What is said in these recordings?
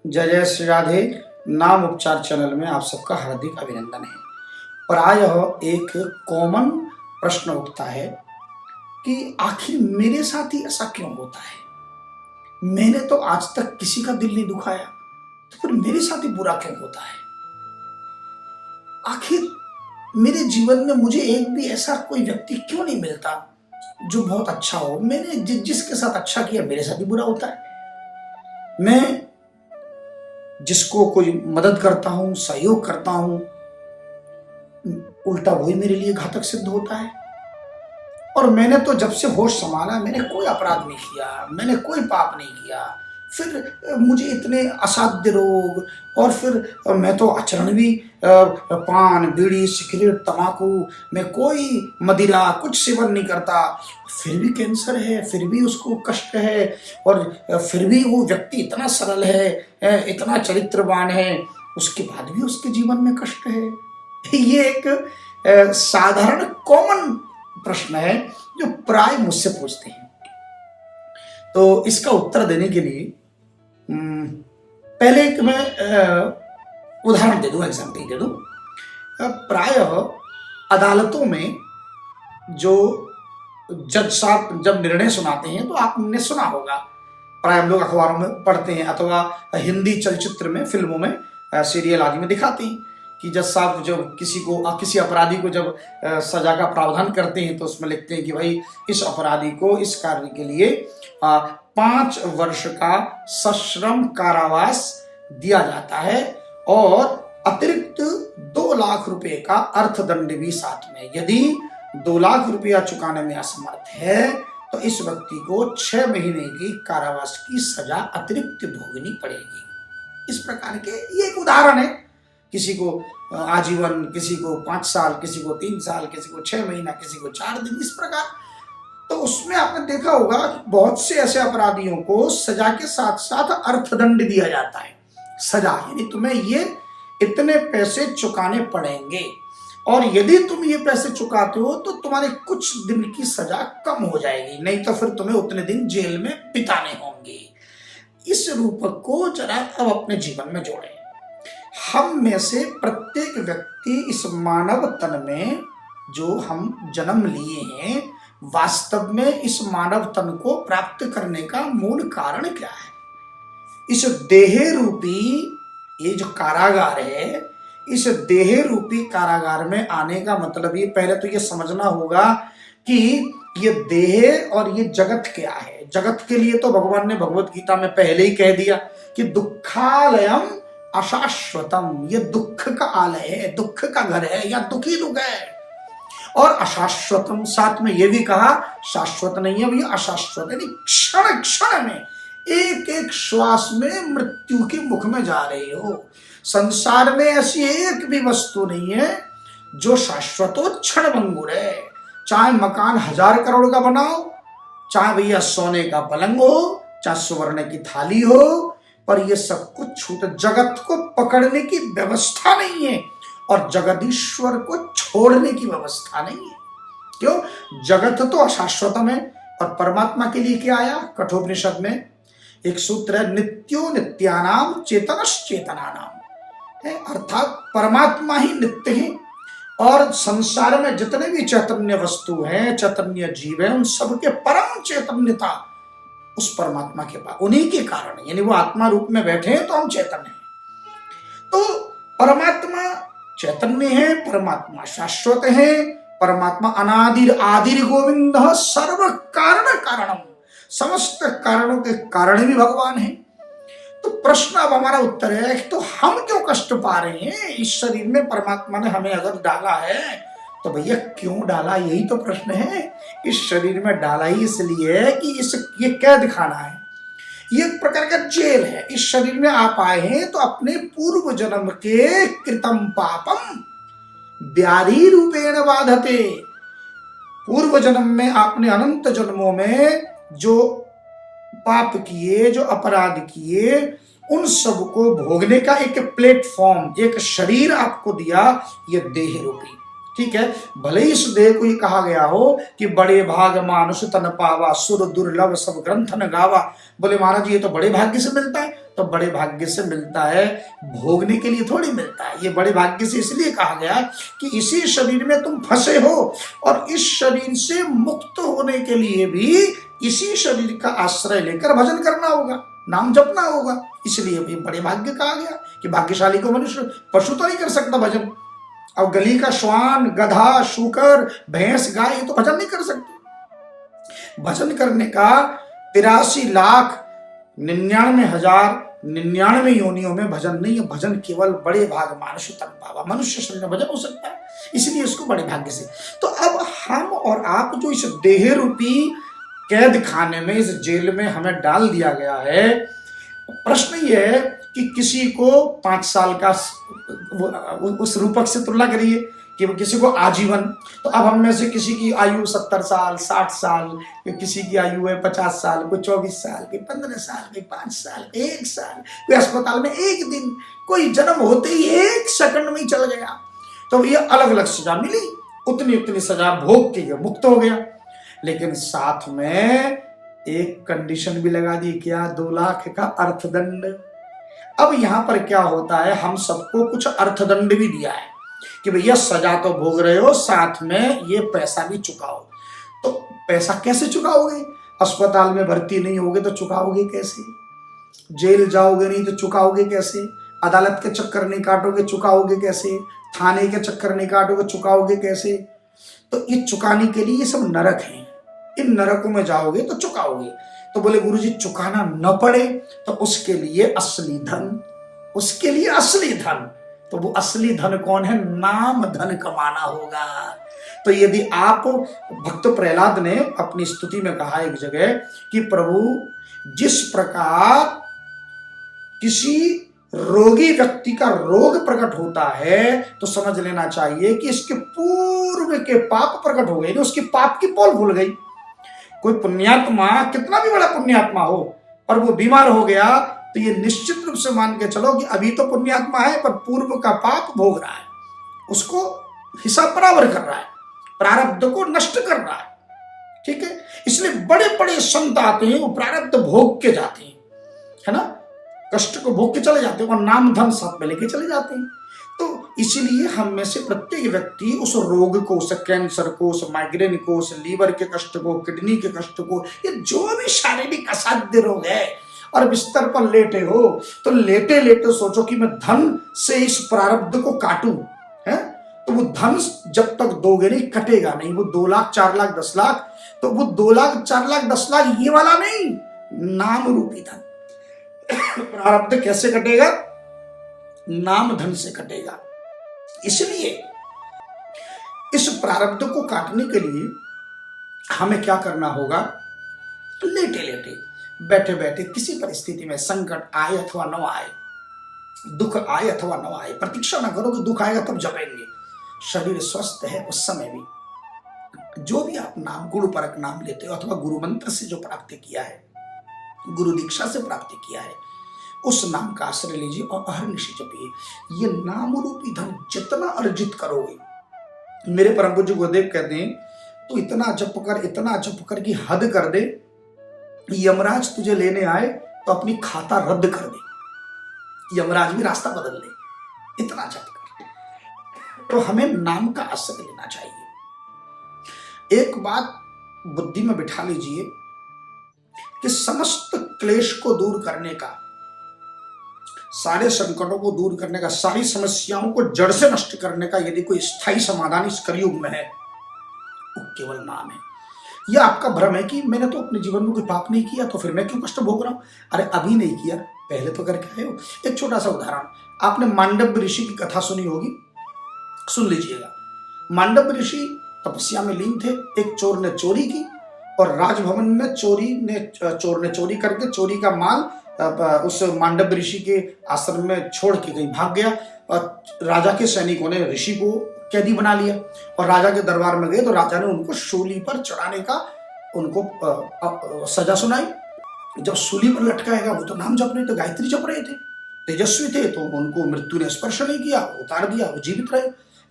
जय जय श्री राधे। नाम उपचार चैनल में आप सबका हार्दिक अभिनंदन है। प्रायः एक कॉमन प्रश्न उठता है कि आखिर मेरे साथ ही ऐसा क्यों होता है। मैंने तो आज तक किसी का दिल नहीं दुखाया, तो फिर मेरे साथ ही बुरा क्यों होता है। आखिर मेरे जीवन में मुझे एक भी ऐसा कोई व्यक्ति क्यों नहीं मिलता जो बहुत अच्छा हो। मैंने जिसके साथ अच्छा किया मेरे साथ ही बुरा होता है। मैं जिसको कोई मदद करता हूं, सहयोग करता हूं, उल्टा वही मेरे लिए घातक सिद्ध होता है। और मैंने तो जब से होश संभाला मैंने कोई अपराध नहीं किया, मैंने कोई पाप नहीं किया, फिर मुझे इतने असाध्य रोग, और फिर मैं तो आचरण भी पान, बीड़ी, सिगरेट, तंबाकू, मैं कोई मदिरा कुछ सेवन नहीं करता, फिर भी कैंसर है, फिर भी उसको कष्ट है, और फिर भी वो व्यक्ति इतना सरल है, इतना चरित्रवान है, उसके बाद भी उसके जीवन में कष्ट है। ये एक साधारण कॉमन प्रश्न है जो प्राय मुझसे पूछते हैं। तो इसका उत्तर देने के लिए पहले एक मैं उदाहरण दे दूं, एग्जाम्पल दे दूं। प्रायः अदालतों में जो जज साहब जब निर्णय सुनाते हैं तो आपने सुना होगा, प्राय हम लोग अखबारों में पढ़ते हैं अथवा हिंदी चलचित्र में, फिल्मों में, सीरियल आदि में दिखाते हैं कि जज साहब जब किसी अपराधी को जब सजा का प्रावधान करते हैं तो उसमें लिखते हैं कि भाई इस अपराधी को इस कार्य के लिए 5 वर्ष का सश्रम कारावास दिया जाता है और अतिरिक्त 2 लाख रुपए का अर्थदंड भी साथ में। यदि 2 लाख रुपया चुकाने में असमर्थ है तो इस व्यक्ति को 6 महीने की कारावास की सजा अतिरिक्त भोगनी पड़ेगी। इस प्रकार के ये एक उदाहरण है। किसी को आजीवन, किसी को 5 साल, किसी को 3 साल, किसी को 6 महीना, किसी को 4 दिन, इस प्रकार। तो उसमें आपने देखा होगा बहुत से ऐसे अपराधियों को सजा के साथ साथ अर्थदंड दिया जाता है। सजा यानी तुम्हें ये इतने पैसे चुकाने पड़ेंगे, और यदि तुम ये पैसे चुकाते हो तो तुम्हारे कुछ दिन की सजा कम हो जाएगी, नहीं तो फिर तुम्हें उतने दिन जेल में बिताने होंगे। इस रूपक को जरा अब अपने जीवन में जोड़ें। हम में से प्रत्येक व्यक्ति इस मानव तन में जो हम जन्म लिए हैं, वास्तव में इस मानव तन को प्राप्त करने का मूल कारण क्या है। इस देह रूपी ये जो कारागार है, इस देह रूपी कारागार में आने का मतलब ये पहले तो ये समझना होगा कि ये देह और ये जगत क्या है। जगत के लिए तो भगवान ने भगवत गीता में पहले ही कह दिया कि दुखालयम अशाश्वतम, ये दुख का आलय है, दुख का घर है, या दुखी दुख है। और अशाश्वतम साथ में ये भी कहा, शाश्वत नहीं है, ये अशाश्वत यानी क्षण क्षण में, एक एक श्वास में मृत्यु के मुख में जा रही हो। संसार में ऐसी एक भी वस्तु नहीं है जो शाश्वत हो, क्षण भंगुर है। चाहे मकान 1000 करोड़ का बनाओ, चाहे भैया सोने का पलंग हो, चाहे सुवर्ण की थाली हो, पर ये सब कुछ छूट, जगत को पकड़ने की व्यवस्था नहीं है और जगदीश्वर को छोड़ने की व्यवस्था नहीं है। क्यों? जगत तो अशाश्वतम है और परमात्मा के लिए क्या आया? कठोपनिषद में एक सूत्र है, नित्यो नित्यानाम चेतनश्चेतनानाम, अर्थात परमात्मा ही नित्य है और संसार में जितने भी चैतन्य वस्तु हैं, चैतन्य जीव हैं, उन सबके परम चैतन्यता उस परमात्मा के पास, उन्हीं के कारण, यानी वो आत्मा रूप में बैठे हैं तो हम चैतन्य हैं। तो परमात्मा चैतन्य है, परमात्मा शाश्वत है, परमात्मा अनादिर आदिर गोविंद सर्व कारण कारणम, समस्त कारणों के कारण भी भगवान है। तो प्रश्न अब हमारा उत्तर है कि तो हम क्यों कष्ट पा रहे हैं। इस शरीर में परमात्मा ने हमें अगर डाला है तो भैया क्यों डाला, यही तो प्रश्न है। इस शरीर में डाला ही इसलिए है कि ये कैद खाना है, ये एक प्रकार का जेल है। इस शरीर में आप आए हैं तो अपने पूर्व जन्म के कृतम पापम व्याधि रूपेण बाधते, पूर्व जन्म में आपने अनंत जन्मों में जो पाप किए, जो अपराध किए, उन सब को भोगने का एक प्लेटफॉर्म, एक शरीर आपको दिया, ये देह रूपी। ठीक है, भले ही इस देह को ये कहा गया हो कि बड़े भाग मानुष तन पावा, सुर दुर्लभ सब ग्रंथ न गावा। बोले महाराज ये तो बड़े भाग्य से मिलता है। तो बड़े भाग्य से मिलता है, भोगने के लिए थोड़ी मिलता है। ये बड़े भाग्य से इसलिए कहा गया कि इसी शरीर में तुम फंसे हो और इस शरीर से मुक्त होने के लिए भी इसी शरीर का आश्रय लेकर भजन करना होगा, नाम जपना होगा। इसलिए भी बड़े भाग्य कहा गया कि भाग्यशाली को मनुष्य, पशु तो नहीं कर सकता भजन। अब गली का श्वान, गधा, शूकर, भैंस, गाय ये तो भजन नहीं कर सकते। भजन करने का 83,99,099 योनियों में भजन नहीं है। भजन केवल बड़े भाग मानुष तन पावा, मनुष्य शरीर में भजन हो सकता है, इसलिए इसको बड़े भाग्य से। तो अब हम और आप जो इस देह रूपी कैद खाने में, इस जेल में हमें डाल दिया गया है, प्रश्न ये है कि किसी को 5 साल का, उस रूपक से तुलना करिए कि किसी को आजीवन। तो अब हम में से किसी की आयु 70 साल, 60 साल, किसी की आयु है 50 साल, कोई 24 साल, कोई 15 साल, कोई 5 साल, 1 साल, कोई अस्पताल में 1 दिन, कोई जन्म होते ही 1 सेकंड में ही चल गया। तो ये अलग अलग सजा मिली, उतनी उतनी सजा भोग के मुक्त हो गया। लेकिन साथ में एक कंडीशन भी लगा दी, क्या? 2 लाख का अर्थदंड। अब यहां पर क्या होता है, हम सबको कुछ अर्थदंड भी दिया है कि भैया सजा तो भोग रहे हो, साथ में ये पैसा भी चुकाओ। तो पैसा कैसे चुकाओगे? अस्पताल में भर्ती नहीं होगे तो चुकाओगे कैसे? जेल जाओगे नहीं तो चुकाओगे कैसे? अदालत के चक्कर नहीं काटोगे, चुकाओगे कैसे? थाने के चक्कर नहीं काटोगे, चुकाओगे कैसे? तो ये चुकाने के लिए ये सब नरक हैं, इन नरकों में जाओगे तो चुकाओगे। तो बोले गुरुजी चुकाना न पड़े तो उसके लिए असली धन, उसके लिए असली धन। तो वो असली धन कौन है? नाम धन कमाना होगा। तो यदि आप, भक्त प्रहलाद ने अपनी स्तुति में कहा एक जगह कि प्रभु जिस प्रकार किसी रोगी व्यक्ति का रोग प्रकट होता है तो समझ लेना चाहिए कि इसके पूर्व के पाप प्रकट हो गए, उसकी पाप की पोल भूल गई। कोई पुण्यात्मा, कितना भी बड़ा पुण्यात्मा हो, और वो बीमार हो गया तो ये निश्चित रूप से मान के चलो कि अभी तो पुण्यात्मा है पर पूर्व का पाप भोग रहा है, उसको हिसाब बराबर कर रहा है, प्रारब्ध को नष्ट कर रहा है। ठीक है, इसलिए बड़े बड़े संत आते हैं, वो प्रारब्ध भोग के जाते हैं, है ना, कष्ट को भोग के चले जाते हैं और नाम धन साथ में लेके चले जाते हैं। तो इसीलिए हम में से प्रत्येक व्यक्ति उस रोग को, उस कैंसर को, उस माइग्रेन को, उस लीवर के कष्ट को, किडनी के कष्ट को, ये जो भी शारीरिक असाध्य रोग है, और बिस्तर पर लेटे हो तो लेटे लेटे सोचो कि मैं धन से इस प्रारब्ध को काटूं, है तो वो धन जब तक दोगे नहीं कटेगा नहीं। वो 2 लाख, 4 लाख, 10 लाख, तो वो 2 लाख, 4 लाख, 10 लाख ये वाला नहीं, नाम रूपी धन। प्रारब्ध कैसे कटेगा? नाम धन से कटेगा। इसलिए इस प्रारब्ध को काटने के लिए हमें क्या करना होगा? लेटे लेटे, बैठे बैठे, किसी परिस्थिति में संकट आए अथवा न आए, दुख आए अथवा न आए, प्रतीक्षा न करो कि दुख आएगा तब जपेंगे। शरीर स्वस्थ है उस समय भी जो भी आप नाम, गुरु परक नाम लेते हो अथवा गुरु मंत्र से जो प्राप्त किया है, गुरु दीक्षा से प्राप्त किया है, उस नाम का आश्रय लीजिए और अहर्निशि जपिए। ये नाम रूपी धन जितना अर्जित करोगे, मेरे परम पूज्य गुरुदेव कहते हैं, तो इतना जप कर कि हद कर दे, यमराज तुझे लेने आए तो अपनी खाता रद्द कर दे, यमराज भी रास्ता बदल दे, इतना जप कर। तो हमें नाम का आश्रय लेना चाहिए। एक बात बुद्धि में बिठा लीजिए कि समस्त क्लेश को दूर करने का, सारे संकटों को दूर करने का, सारी समस्याओं को जड़ से नष्ट करने का यदि कोई स्थायी समाधान इस कलयुग में है, वो केवल नाम है। यह आपका भ्रम है कि मैंने तो अपने जीवन में कोई पाप नहीं किया तो फिर मैं क्यों कष्ट भोग रहा हूं। अरे अभी नहीं किया, पहले तो करके आए हो। एक छोटा सा उदाहरण, आपने मांडव्य ऋषि की कथा सुनी होगी, सुन लीजिएगा। मांडव्य ऋषि तपस्या में लीन थे। एक चोर ने चोरी की और राजभवन में चोर ने चोरी करके चोरी का माल उस मांडव्य ऋषि के आश्रम में छोड़ के कहीं भाग गया और राजा के सैनिकों ने ऋषि को कैदी बना लिया और राजा के दरबार में गए तो राजा ने उनको सूली पर चढ़ाने का उनको सजा सुनाई। जब सूली पर लटकाएगा, वो तो नाम जप रहे थे, गायत्री जप रहे थे, तेजस्वी थे, तो उनको मृत्यु ने स्पर्श नहीं किया, उतार दिया, वो जीवित रहे।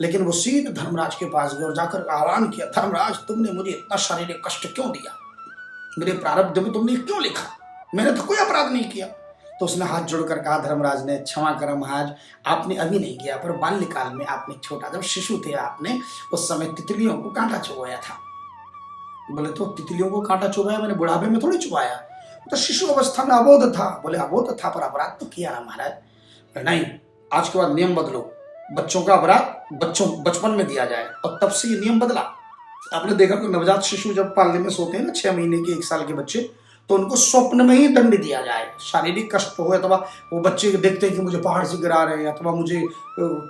लेकिन वो सीधे धर्मराज के पास गए और जाकर आह्वान किया, धर्मराज तुमने मुझे इतना शारीरिक कष्ट क्यों दिया, मेरे प्रारब्ध में तुमने क्यों लिखा, मैंने तो कोई अपराध नहीं किया। तो उसने हाथ जोड़कर कहा, धर्मराज ने, क्षमा करो महाराज, आपने अभी नहीं किया, पर बाल्यकाल में आपने छोटा जब शिशु थे आपने उस समय तितलियों को कांटा चुभाया था। बोले तो तितलियों को कांटा चुभाया मैंने बुढ़ापे में थोड़ी चुभाया, तो शिशु अवस्था में अबोध था। बोले अबोध था पर अपराध तो किया ना महाराज। नहीं, आज के बाद नियम बदलो, बच्चों का अपराध बचपन में दिया जाए, और तब से ये नियम बदला। आपने देखा कि नवजात शिशु जब पालने में सोते हैं ना, 6 महीने के 1 साल के बच्चे, तो उनको स्वप्न में ही दंड दिया जाए। शारीरिक कष्ट हो अथवा वो बच्चे देखते हैं कि मुझे पहाड़ से गिरा रहे हैं अथवा मुझे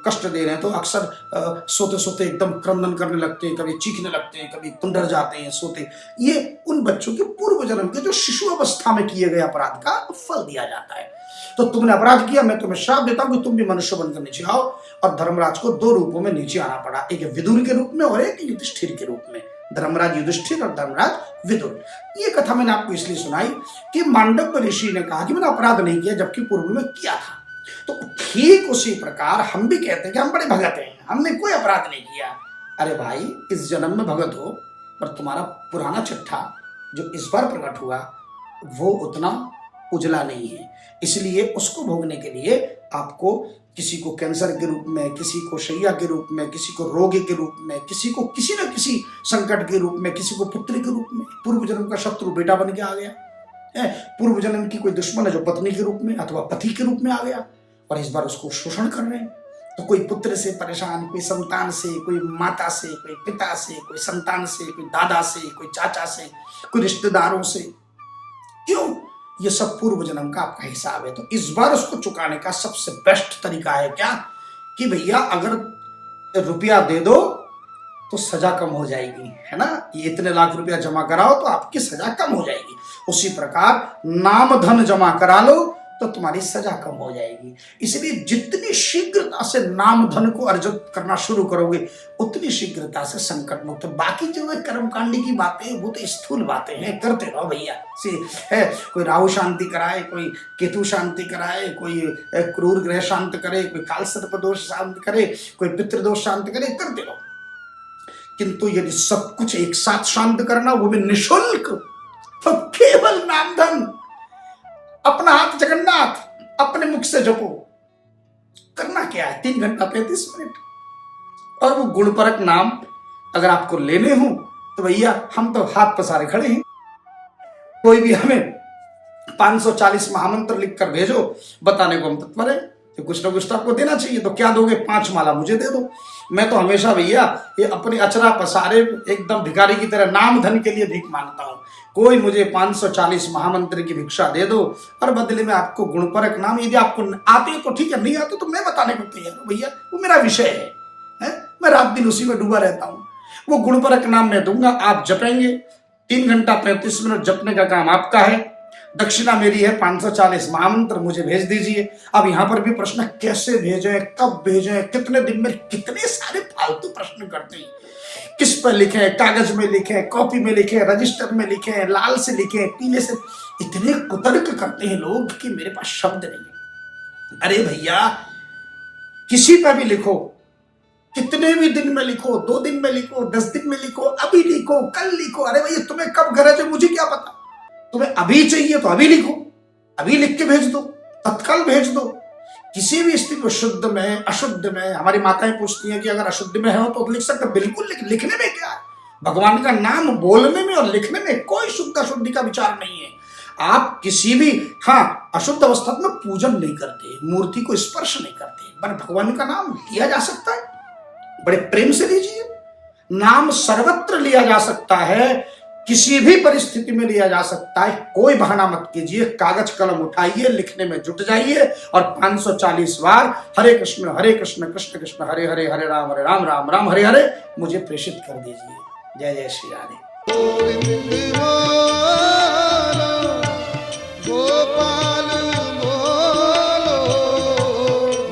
कष्ट दे रहे हैं, तो अक्सर सोते सोते एकदम क्रंदन करने लगते हैं, कभी चीखने लगते हैं, कभी कुंडर जाते हैं सोते। ये उन बच्चों के पूर्व जन्म के जो शिशु अवस्था में किए गए अपराध का फल दिया जाता है। तो तुमने अपराध किया, मैं तुम्हें श्राप देता हूं कि तुम भी मनुष्य बनकर नीचे आओ। और धर्मराज को 2 रूपों में नीचे आना पड़ा, एक विदुर के रूप में और एक युधिष्ठिर के रूप में। धर्मराज युधिष्ठिर और धर्मराज विदुर। ये कथा मैंने आपको इसलिए सुनाई कि मांडव्य ऋषि ने कहा कि मैंने अपराध नहीं किया, जबकि पूर्व में किया था। तो ठीक उसी प्रकार हम भी कहते हैं कि हम बड़े भगत हैं, हमने कोई अपराध नहीं किया। अरे भाई, इस जन्म में भगत हो, पर तुम्हारा पुराना चिट्ठा जो इस बार प्रकट हुआ वो उतना उजला नहीं है, इसलिए उसको भोगने के लिए आपको किसी को कैंसर के रूप में, किसी को शैया के रूप में, किसी को रोगी के रूप में, किसी को किसी न किसी संकट के रूप में, किसी को पुत्री के रूप में, पूर्व जन्म का शत्रु बेटा बन के आ गया है, पूर्व जन्म की कोई दुश्मन है जो पत्नी के रूप में अथवा पति के रूप में आ गया, और इस बार उसको शोषण कर रहे हैं। तो कोई पुत्र से परेशान, कोई संतान से, कोई माता से, कोई पिता से, कोई संतान से, कोई दादा से, कोई चाचा से, कोई रिश्तेदारों से। क्यों? ये सब पूर्व जन्म का आपका हिसाब है। तो इस बार उसको चुकाने का सबसे बेस्ट तरीका है क्या, कि भैया अगर रुपया दे दो तो सजा कम हो जाएगी, है ना, ये इतने लाख रुपया जमा कराओ तो आपकी सजा कम हो जाएगी। उसी प्रकार नाम धन जमा करा लो तो तुम्हारी सजा कम हो जाएगी। इसलिए जितनी शीघ्रता से नाम धन को अर्जित करना शुरू करोगे उतनी शीघ्रता से संकट मुक्त। बाकी जो है कर्मकांडी की बातें वो तो स्थूल बातें हैं, करते रहो भैया। है कोई राहु शांति कराए, कोई केतु शांति कराए, कोई क्रूर ग्रह शांत करे, कोई काल सर्प दोष शांत करे, कोई पितृदोष शांत करे, करते रहो। किंतु यदि सब कुछ एक साथ शांत करना, वो भी निःशुल्क, तो केवल नाम धन, अपना हाथ जगन्नाथ, अपने मुख से जपो। करना क्या है, 3 घंटा 35 मिनट, और वो गुणपरक नाम अगर आपको लेने हो तो भैया हम तो हाथ पसारे खड़े हैं। कोई भी हमें 540 महामंत्र लिखकर भेजो, बताने को हम तत्पर है। तो कुछ ना कुछ तो आपको देना चाहिए, तो क्या दोगे? 5 माला मुझे दे दो। मैं तो हमेशा भैया ये अपने अचरा पसारे एकदम भिखारी की तरह नाम धन के लिए भीख मांगता हूं। कोई मुझे 540 महामंत्र की भिक्षा दे दो, और बदले में आपको गुणपरक नाम, यदि आपको आते तो ठीक है, नहीं आते तो मैं बताने को तैयार हूं भैया, वो मेरा विषय है? मैं रात दिन उसी में डूबा रहता हूं। वो गुणपरक नाम मैं दूंगा, आप जपेंगे, 3 घंटा 35 मिनट जपने का काम आपका है। दक्षिणा मेरी है 540 महामंत्र मुझे भेज दीजिए। अब यहां पर भी प्रश्न, कैसे भेजें, कब भेजें, कितने दिन में, कितने सारे फालतू प्रश्न करते हैं। किस पर लिखें, कागज में लिखें, कॉपी में लिखें, रजिस्टर में लिखें, लाल से लिखें, पीले से, इतने कुतर्क करते हैं लोग कि मेरे पास शब्द नहीं है। अरे भैया, किसी पर भी लिखो, कितने भी दिन में लिखो, 2 दिन में लिखो, 10 दिन में लिखो, अभी लिखो, कल लिखो। अरे भैया, तुम्हें कब गरज है मुझे क्या पता, तुम्हें अभी चाहिए तो अभी लिखो, अभी लिख के भेज दो, तत्काल भेज दो। किसी भी स्थिति में, शुद्ध में, अशुद्ध में, हमारी माताएं पूछती हैं कि अगर अशुद्ध में हो तो लिख सकते, बिल्कुल लिखने में क्या है, भगवान का नाम बोलने में और लिखने में कोई शुद्ध अशुद्धि का विचार नहीं है। आप किसी भी, हाँ, अशुद्ध अवस्था में पूजन नहीं करते, मूर्ति को स्पर्श नहीं करते, पर भगवान का नाम लिया जा सकता है, बड़े प्रेम से लीजिए। नाम सर्वत्र लिया जा सकता है, किसी भी परिस्थिति में लिया जा सकता है। कोई बहाना मत कीजिए, कागज कलम उठाइए, लिखने में जुट जाइए और 540 बार हरे कृष्ण कृष्ण कृष्ण हरे हरे, हरे राम राम राम हरे हरे मुझे प्रेषित कर दीजिए। जय जय श्री राधे।